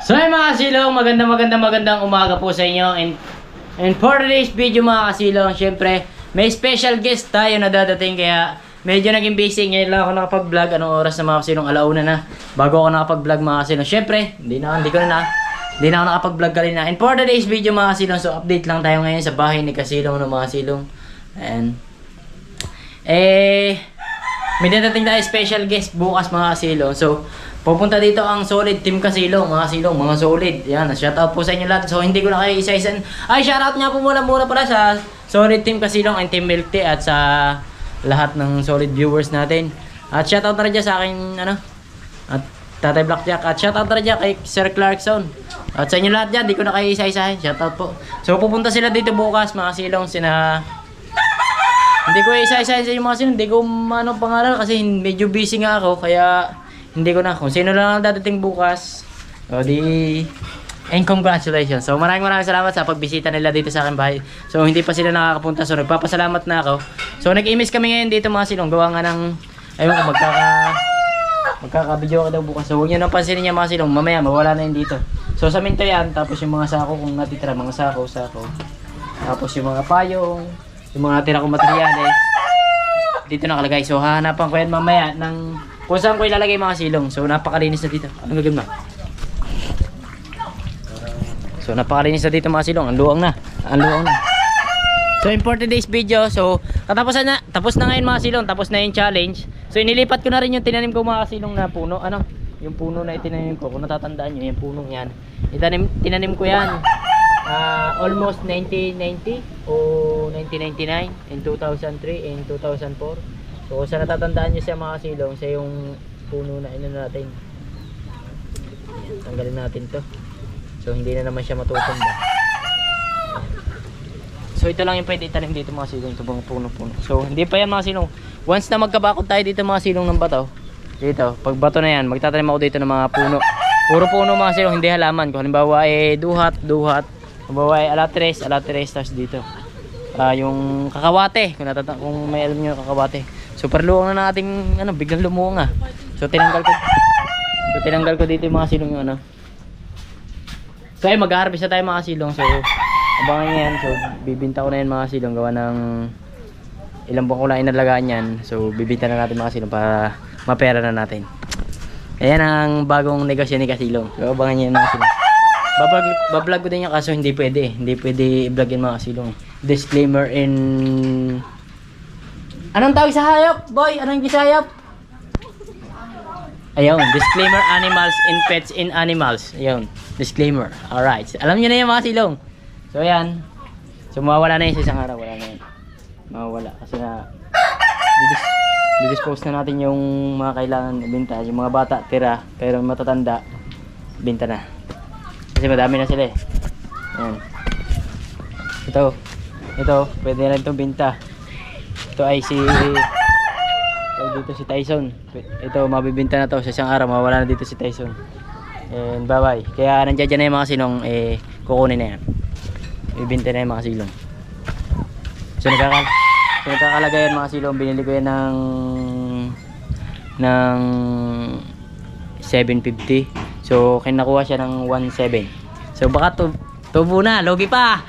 So ay mga kasilong, magandang umaga po sa inyo. And for today's video mga kasilong, syempre may special guest tayo na dadating, kaya medyo naging busy. Ngayon lang ako nakapag-vlog. Anong oras na mga kasilong? Alauna na bago ako nakapag-vlog mga kasilong. Syempre hindi na ako nakapag-vlog kanina. And for today's video mga kasilong, so update lang tayo ngayon sa bahay ni Kasilong ng mga kasilong. And may dadating tayo special guest bukas mga kasilong. So pupunta dito ang solid team Kasilong, mga kasilong, mga solid. Yan, shoutout po sa inyo lahat. So hindi ko na kayo isa-isa. Ay, shoutout nga po muna pala sa solid team Kasilong and team Milk Tea at sa lahat ng solid viewers natin. At shoutout na rin dyan sa akin, at Tatay Blackjack. At shoutout na rin dyan kay Sir Clarkson. At sa inyo lahat dyan, di ko na kayo isa-isahin. Shoutout po. So pupunta sila dito bukas mga kasilong. Hindi ko isa-isahin sa inyo mga kasilong. Hindi ko pangalan kasi medyo busy nga ako. Kaya hindi ko na. Kung sino lang ang dadating bukas, and congratulations. So maraming salamat sa pagbisita nila dito sa aking bahay. So hindi pa sila nakakapunta. So nagpapasalamat na ako. So nag-imis kami ngayon dito mga silong. Gawa nga ng, ayun ko, magkaka-video ako daw bukas. So huwag nyo nang pansinin niya mga silong. Mamaya mawala na yun dito. So sa minto yan. Tapos yung mga sako kung natitira. Mga sako. Tapos yung mga payong. Yung mga natira kong materyales. Dito nakalagay. So hahanapan ko yan mamaya ng kung saan ko ilalagay mga silong. So napakalinis na dito. Anong gagawin mo? So napakalinis na dito mga silong. Ang luwang na. So for today's video, so tapos na ngayon mga silong. Tapos na yung challenge. So inilipat ko na rin yung tinanim ko mga silong na puno. Yung puno na itinanim ko. Kung natatandaan nyo, yung punong yan. Tinanim ko yan. Almost 1990 o 1999 and 2003 and 2004. So kung saan natatandaan nyo siya mga silong, siya yung puno na natin. Tanggalin natin to. So hindi na naman siya matutumba. So ito lang yung pwede itanim dito mga silong, ito mga puno-puno. So hindi pa yan mga silong. Once na magkabakod tayo dito mga silong ng bato, dito, pag bato na yan, magtatanim ako dito ng mga puno. Puro puno mga silong, hindi halaman. Kung halimbawa duhat. Halimbawa alatres, tapos dito. Yung kakawate, kung may alam nyo yung kakawate. So parluang na nating biglang lumuong. So tinanggal ko dito yung mga silong yung So ay mag-harvest na tayo mga silong. So abangan nyo yan. So bibinta ko na yan mga silong. Gawa ng ilang buwan ko lang inalagaan yan. So bibinta na natin mga silong para mapera na natin. Ayan ang bagong negosyo ni Kasilong. So abangan nyo yan mga silong. Bablog ko din yan kaso hindi pwede. Hindi pwede i-vlog yan mga silong. Disclaimer in... Anong tawag sa hayop, boy? Anong sa hayop? Ayun, disclaimer animals in pets in animals. Ayun, disclaimer. Alright, alam nyo na yan mga silong. So ayan. So mawawala na yun sa isang araw. Wala na yun. Mawawala kasi na didispose na natin yung mga kailangan ibenta. Yung mga bata, tira. Pero matatanda, binta na. Kasi madami na sila eh. Ayan. Ito, pwede na rin itong binta. Ito ay dito si Tyson. Ito mabibinta na to sa isang araw, mawala na dito si Tyson. And bye bye. Kaya nandiyan na yung mga silong, kukunin na yan. Ibinta na yung mga silong. So nagkakalaga yan mga silong. Binili ko yan ng 750. So kinakuha siya ng 17. So baka tubo na, logi pa.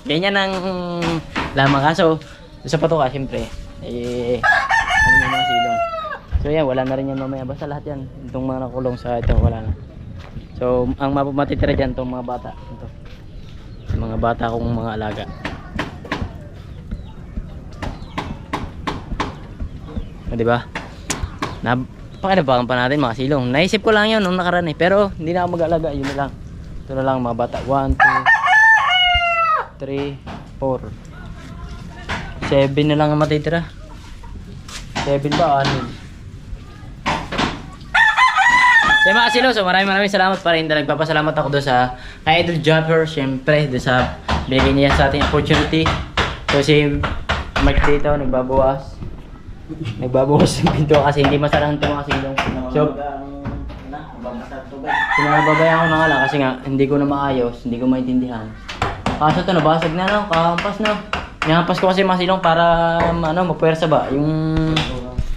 Ganyan ang lamang kaso. Sa patuka, siyempre, ano yung mga silong. So yan, wala na rin yan mamaya. Basta lahat yan, itong mga nakulong sa ito, wala na. So, ang matitira dyan, itong mga bata. Ito. Yung mga bata kong mga alaga. Diba? Pakinabakan pa natin mga silong. Naisip ko lang yun nung nakaraan eh. Pero, hindi na ako mag-alaga. Yun na lang. Ito na lang mga bata. 1, 2, 3, 4. 7 na lang ang matitira. 7 ba? 6. So mga kasilo, so maraming salamat pa rin. Nagpapasalamat ako doon sa kay Idol Jumper. Siyempre, doon sa bigay niya sa ating opportunity. So si Mike dito, nagbabawas ng pinto kasi hindi masarahan ito mga silong. So, pinababayaan ko na nga lang kasi nga hindi ko na maayos, hindi ko maintindihan. Kaso ito, nabasag na kahampas na. Nyahampas ko kasi mga silong para mapuwersa ba yung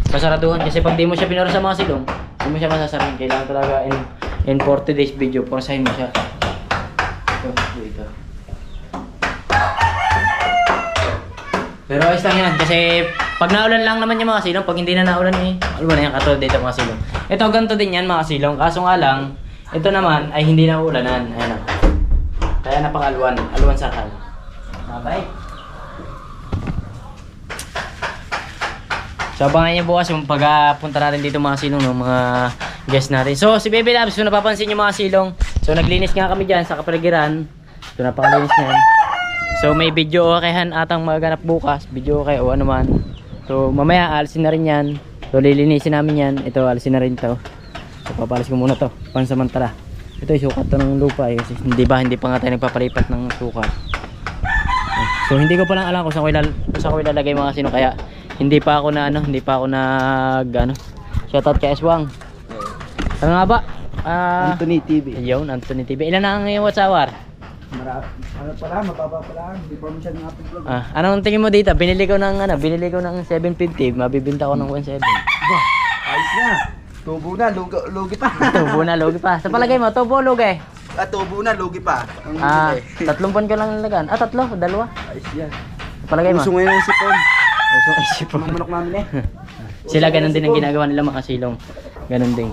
kasaraduhan kasi pag di mo siya pinara sa mga silong, hindi mo siya masasarahin. Kailangan talaga in 40 days video, purasahin mo siya. Ito, dito. Pero ayos lang yan kasi pag naulan lang naman yung mga silong, pag hindi na naulan eh, alam mo na yan, katulad dito mga silong. Ito, ganito din yan mga silong, kaso nga lang, ito naman ay hindi na ulanan. Ayan o. Kaya napang-alwan, alwan sakal. Okay. So abangan niyo bukas yung pagpunta natin dito mga silong ng mga guests natin. So si Baby Labs, kung napapansin niyo mga silong, so naglinis nga kami dyan sa kapaligiran. So napakalinis niyan. So may video okayan atang maganap bukas, video okay o ano man. So mamaya alisin na rin yan. So lilinisin namin yan. Ito alisin na rin to. So papalis ko muna to pansamantala. Ito yung sukat to ng lupa eh. Kasi hindi pa nga tayo nagpapalipat ng sukat. So hindi ko pa lang alam kung saan ko ilalagay mga sino, kaya hindi pa ako shoutout kay Aswang. Ano nga ba? Anthony TV. Ayun, Anthony TV. Ilan na ang iyong WhatsApp? Ano pala, mababa pala. Hindi pa masyadong upload. Anong tingin mo dito? Binili ko ng 750, mabibinta ko ng 1.7. Ba, ayos na. Tubo na, lugi pa. Tubo na, lugi pa. Sa palagay mo, tubo, lugi? Tubo na, lugi pa. 3 buwan ko lang nalagaan. 2, 2. Ayos yan. Sa palagay mo? Puso ngayon ang sipon. Puso ang sipon. Manok namin eh. Sila ganun din ang ginagawa nila mga silong. Ganun din.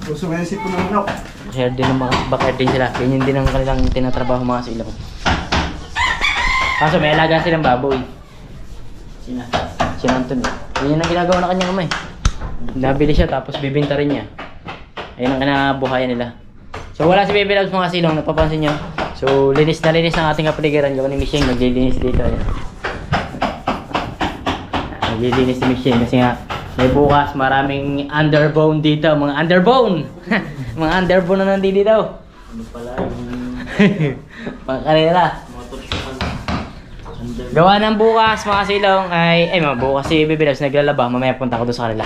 Puso ngayon ang sipon ng manok. Share din ng mga backyard din sila. Ganyan din ang kanilang tinatrabaho mga silong. Kaso may alaga silang baboy. Sina Anthony. Yan ang ginagawa na kanyang amay. Nabili siya tapos bibinta rin niya. Ayun ang kinabuhayan nila. So wala si Baby Labs mga silong, napapansin nyo. So linis na linis ang ating kapaligiran. Gawa ni Michelle, naglilinis dito. Ayan. Naglilinis ni Michelle kasi nga may bukas maraming underbone dito. Mga underbone! Mga underbone na nandito dito. Ano pala mga kanila. Gawa ng bukas mga silong ay bukas si Baby Labs naglalaba. Mamaya punta ko doon sa kanila.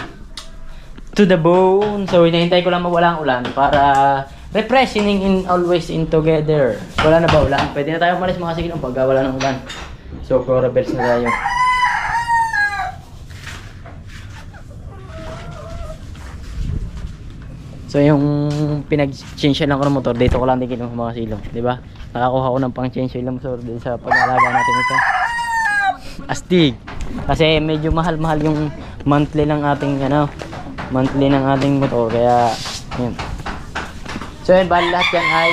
To the bone. So hinahintay ko lang mawala ang ulan para refreshing in always in together. Wala na ba ulan? Pwede na tayo umalis mga silong pag wala ng ulan. So Cora Bells na tayo. So yung pinag-change lang ko ng motor, dito ko lang din kinuha mga silong, di ba? Nakakuha ko ng pang-change lang motor din sa pag-aalaga natin ito. Astig. Kasi medyo mahal-mahal yung monthly ng ating motor, kaya yun. So yun, bali lahat yan ay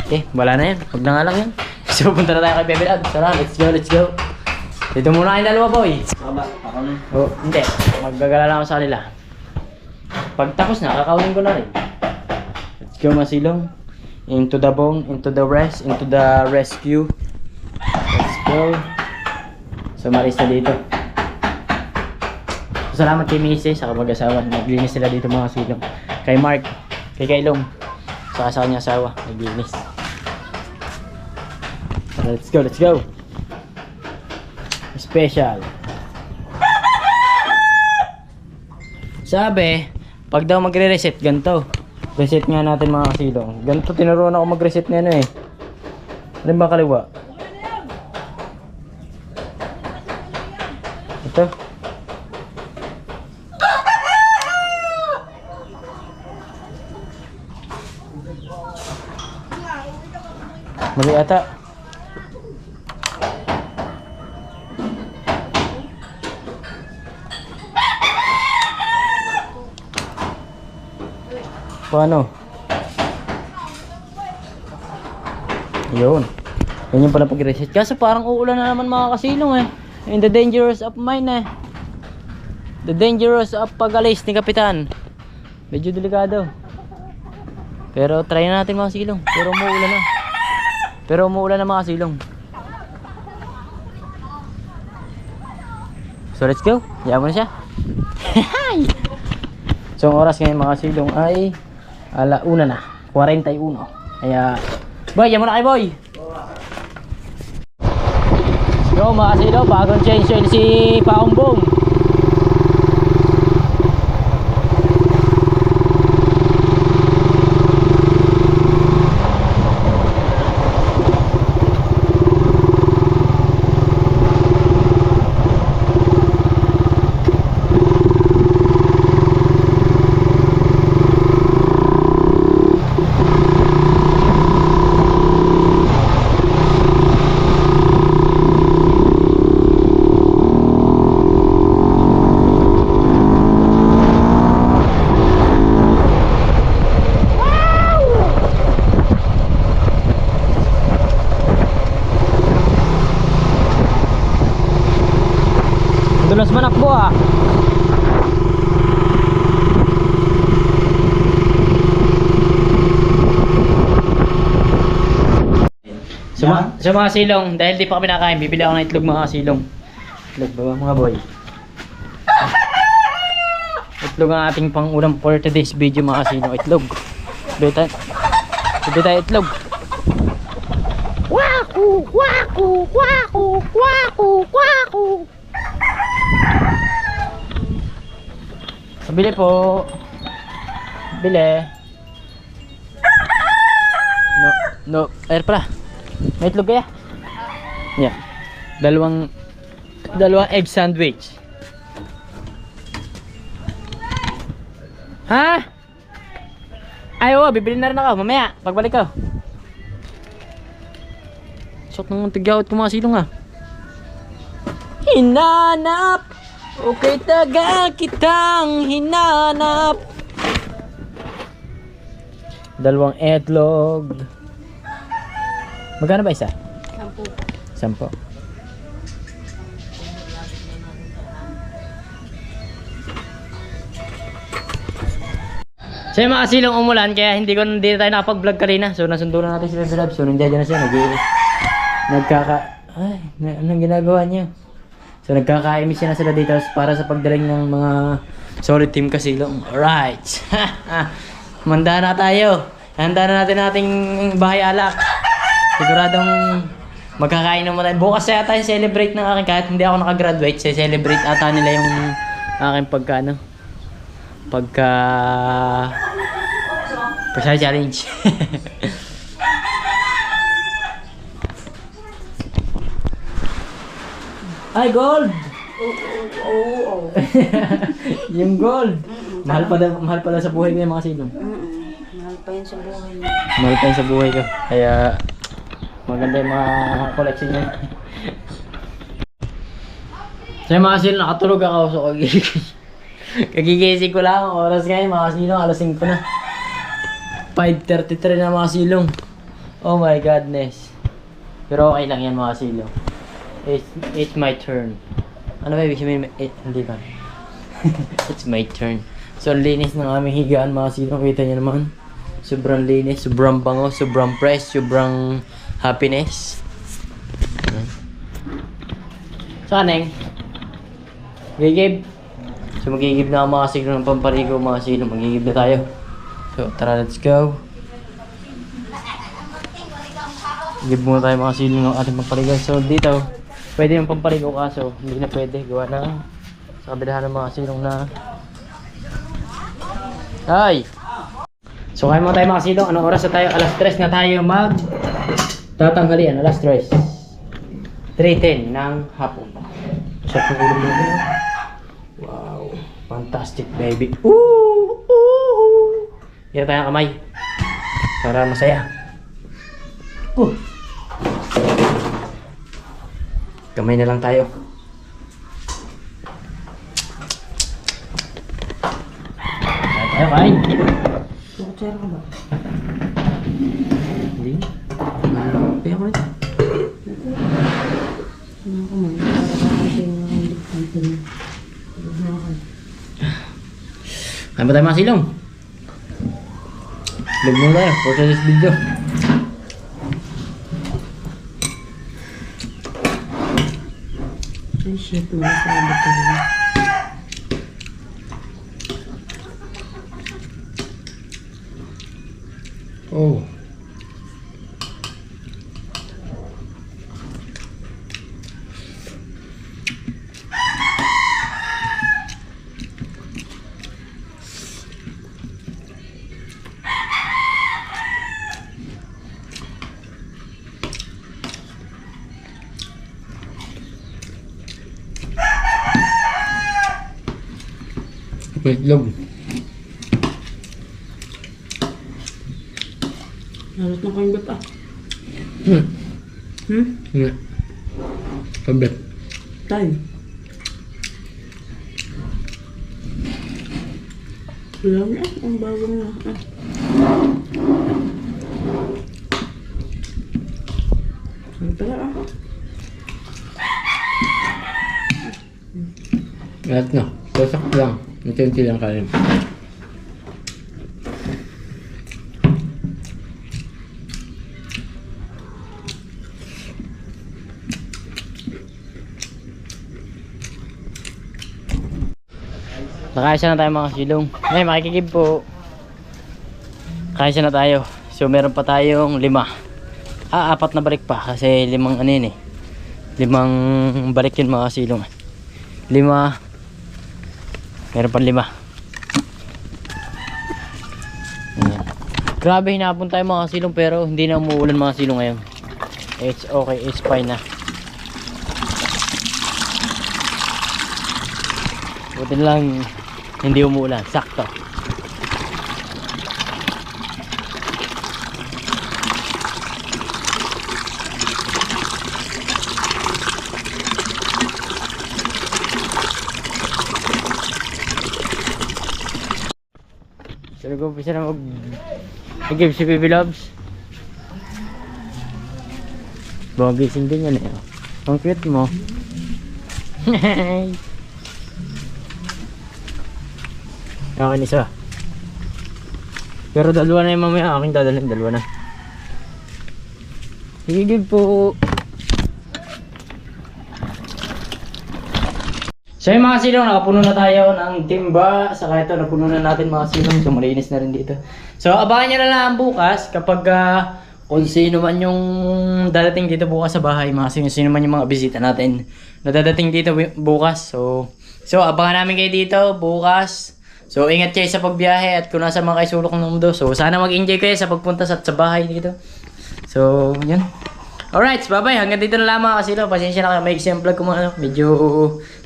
15. Wala na yan, wag na nga lang yan. So punta na tayo kay Baby Labs. Tara, let's go. Dito muna kayong dalawa, boy. Ako na. Oh, hindi. Maggagala lang ako sa kanila. Pag tapos na, kakaunin ko na rin. Let's go, masilong. Into the bone, into the rest, into the rescue. Let's go. So, maris na dito. So, salamat kay Mrs. sa mag-asawa. Naglinis sila dito mga silong. Kay Mark, kay Kailong. Sa kanya asawa, naglinis. So, let's go. Special. Sabi, pag daw magre-reset, ganito. Reset nga natin mga kasilong. Ganito, tinuruan ako mag-reset na eh. Ano ba kaliwa? Ito. Mali ata. Paano? Yun. Yan yung pala pag-reset. Kasi parang uulan na naman mga kasilong eh. In the dangerous of mine eh. The dangerous of pag-alis ni Kapitan. Medyo delikado. Pero try na natin mga silong. Pero umuulan na mga silong. So let's go. Yaman mo na siya. So ang oras ngayon mga silong ay 1:41 na. 41. Kaya boy, yaman na kayo boy. Let's go mga silong. Bagong change oil si Paumbong. Sa mga silong, dahil di pa kami nakain, bibili ako ng itlog mga silong. Itlog ba mga boy? Itlog ang ating pang-ulam for today's video mga silong. Itlog. Bili tayo itlog. Waku, waku, waku, waku, waku. Bili po. Bili. No, air pala. May itlog kaya? Yeah. Dalawang egg sandwich. Ha? Ay, oo, bibili na rin ako. Mamaya, pagbalik ko. Sok ng tigyawat ko mga silong ha. Hinanap. Okay, tagal kitang hinanap. Dalawang itlog. Magkano ba isa? 10. 10. So yung mga silong umulan kaya hindi tayo nakapag-vlog kanina. So nasundo na natin si Baby Love. So nandiyan na siya. Anong ginagawa niya? So nagkaka-imis na sila dito para sa pagdaling ng mga solid team kasilong. Alright. Manda na tayo. Handa na natin ating bahay alak. Siguradong magkakain naman tayo. Bukas saya tayo celebrate ng akin kahit hindi ako nakagraduate. Celebrate ata nila yung aking pagka personal challenge. Ay, gold! Oo. Yung gold. Mahal pala sa buhay ko yung mga silong. Mahal pa yun sa buhay mo. Mahal pa yun sa buhay ko. Kaya maganda yung mga collection niya. So yung mga silong, nakatulog ako. So kagigising ko lang. Oras ngayon mga silong, alas 5 na. 5:33 na mga silong. Oh my godness. Pero okay lang yan mga silong. It's my turn. Ano ba ibig sabihin? Hindi ba? It's my turn. So linis ng aming higaan mga silong. Kita niyo naman. Sobrang linis, sobrang bango, sobrang fresh, sobrang happiness. So aneng? Gigib. So magigib na ang mga silong ng pampaligo mga silong. Magigib na tayo. So tara, let's go. Gib muna tayo mga silong ng ating pampaligo. So dito, pwede yung pampaligo kaso hindi na pwede. Gawa na sa kabilahan ng mga silong na ay! So kaya mo tayo mga silong. Anong oras na tayo? Alas 3 na tayo tatanghalian. Alas 3. 3:10 ng hapon. So kung ulo mo ito. Wow! Fantastic baby. Hira tayo ng kamay. Para masaya. Kamay na lang tayo. Tayo kain. Kutsara ka ba? Hindi. Kaya ko rin. Ano ko man? Kain ba tayo mga silong? Vlog muna tayo for today's video. Ay, shit. Malasabot ka rin. Oh. Itlog. Halos na kayong bata. Nga. Pabet. Tayo. Wala na. Ang bagong na. Ano pala Lahat na. Sasak lang. Unti-unti lang kalim. Nakaisa na tayo mga silong. May makikigib po. Kaisa na tayo. So meron pa tayong 5. 4 na balik pa kasi 5 ano yun eh. 5 balik yun mga silong. 5. Meron pa 5. Ayan. Grabe hinapon tayo mga silong pero hindi na umuulan mga silong ngayon. It's okay, it's fine na. Buti lang hindi umuulan, sakto. So nag-umpisa na mag-give si Baby Loves. Bumagising din yan eh. Ang cute mo. Akin isa. Pero dalawa na yung mamaya. Aking dadalhin. Dalawa na. Higig po. So yung mga silong, nakapuno na tayo ng timba. Saka ito, napuno na natin mga silong. So malinis na rin dito. So abangan nyo na lang bukas kapag kung sino man yung dadating dito bukas sa bahay. Mga sino man yung mga bisita natin na dadating dito bukas. So abangan namin kayo dito bukas. So ingat kayo sa pagbiyahe at kung nasa mga kayo sulok ng mundo. So sana mag-enjoy kayo sa pagpunta sa bahay dito. So yun. Alright, bye-bye. Hanggang dito na lamang kasi lo. Pasensya na kayo. May example ko mga medyo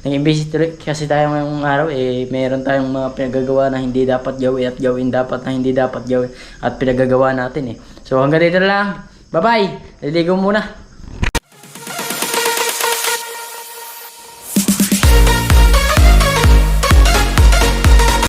nag-imbisi kasi tayo ngayong araw. Meron tayong mga pinagagawa na hindi dapat gawin at gawin dapat na hindi dapat gawin at pinagagawa natin So hanggang dito na lang. Bye-bye. Liligo muna.